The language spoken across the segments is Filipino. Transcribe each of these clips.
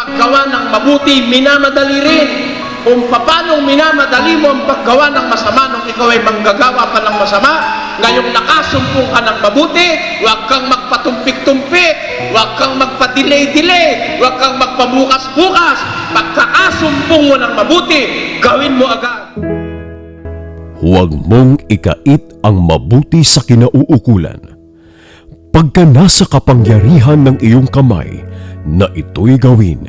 paggawa ng mabuti, minamadali rin. Kung paano minamadali mo ang paggawa ng masama nung ikaw ay manggagawa pa ng masama, ngayong nakasumpong ka ng mabuti, huwag kang magpatumpik-tumpik, huwag kang magpa-delay-delay, huwag kang magpabukas-bukas. Pagkakasumpong mo ng mabuti, gawin mo agad. Huwag mong ikait ang mabuti sa kinauukulan. Pagka nasa kapangyarihan ng iyong kamay na ito'y gawin.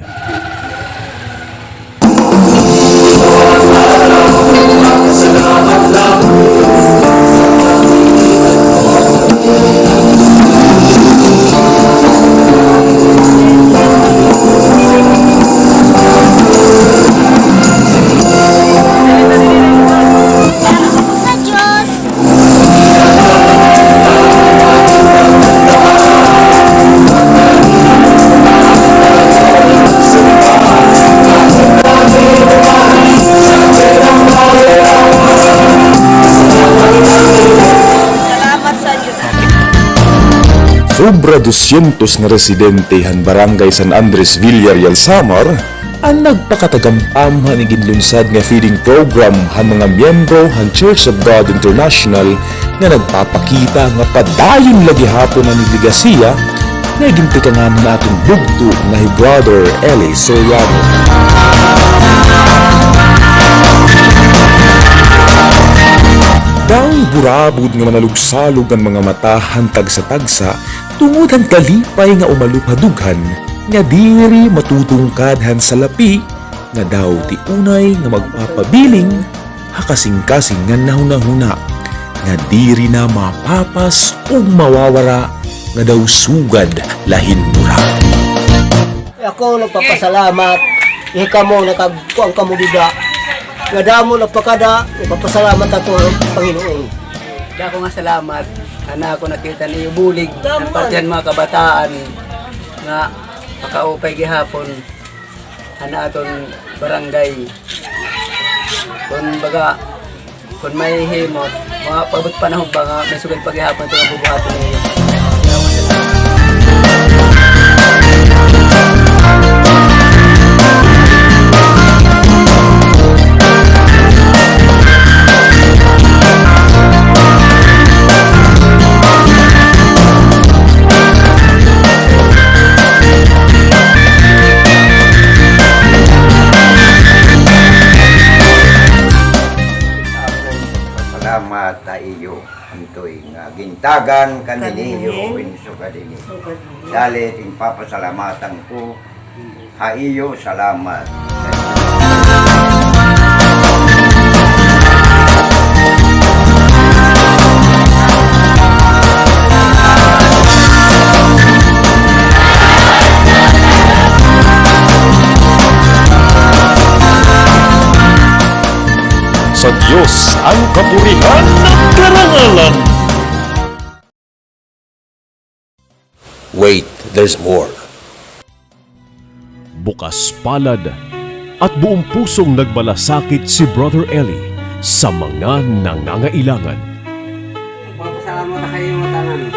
Sobra 200 nga residente han Barangay San Andres, Villarreal, Samar ang nagpakatagamtam han iginlunsad nga feeding program han mga miyembro han Church of God International nga nagpapakita nga padayon lagi hapon ang ligasiya nga gintikangan na atong bugto nga hi Brother Eli Soriano. Daw burabod nga manalugsalog ang mga mata hantag sa tagsa tungod han kalipay nga umaluphadughan nga diri matutungkadhan sa lapi nga daw ti unay nga magpapabiling hakasing-kasing nga nahuna-huna nga diri na mapapas o mawawara nga daw sugad lahin mura. Ako nagpapasalamat, ikamo nakagkuang kamudida. Nga damo nagpakada, ipapasalamat ako ang Panginoon. Dako nga salamat, ana ako nakita niyo bulig ng partihan mga kabataan nga makaupay gihapon ana aton barangay. Kung may himot, mga pabot panahon ba nga may sugad paghihapon ito nga bubuhaton niyo. Salamat ta iyo antoy nga gintagan kaniniyo inso kadini. Dali ting papasalamatan ko ha iyo salamat. Sa Diyos ang kapurihan ng karangalan. Wait, there's more. Bukas palad at buong pusong nagmalasakit si Brother Eli sa mga nangangailangan. Magpapasalamat na kayo mga tanan.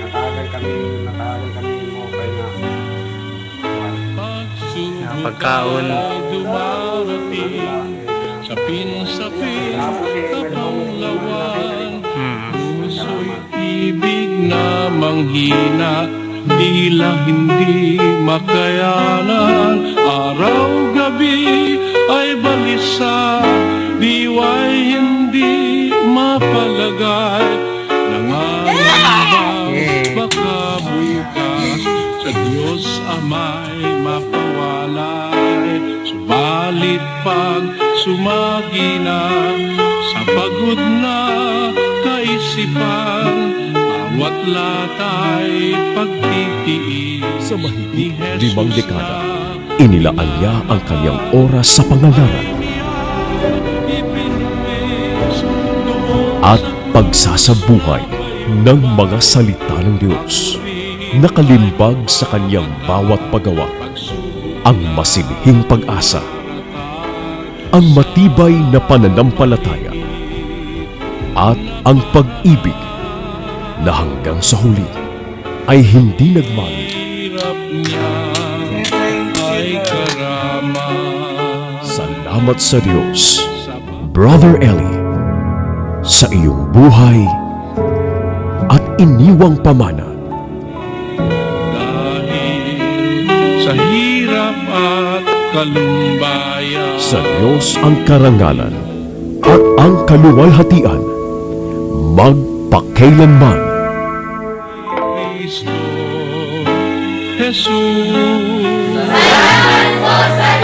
Natagal kami mo kay na pagkaon. Sapin-sapin kapanglawan, puso'y ibig na manghina, tila hindi makayanan. Araw-gabi ay balisa, diwa'y hindi mapalagay. Nangangamba baka bukas sa Diyos Ama'y mapawalay. Subalit pag sumagi na sa pagod na kaisipan, bawat latay pagtitiis. Sa mahigit 5 dekada, inilaan niya ang kanyang oras sa pangangaral at pagsasabuhay ng mga salita ng Diyos. Nakalimbag sa kanyang bawat paggawa ang masinhing pag-asa, ang matibay na pananampalataya, at ang pag-ibig na hanggang sa huli ay hindi nagbago. salamat sa Diyos, Brother Eli, sa iyong buhay at iniwang pamana. Dahil sa hirap at kalumbaya, Sa Diyos ang karangalan at ang kaluwalhatian, magpakailanman. Kristo Jesus. Salamat po sa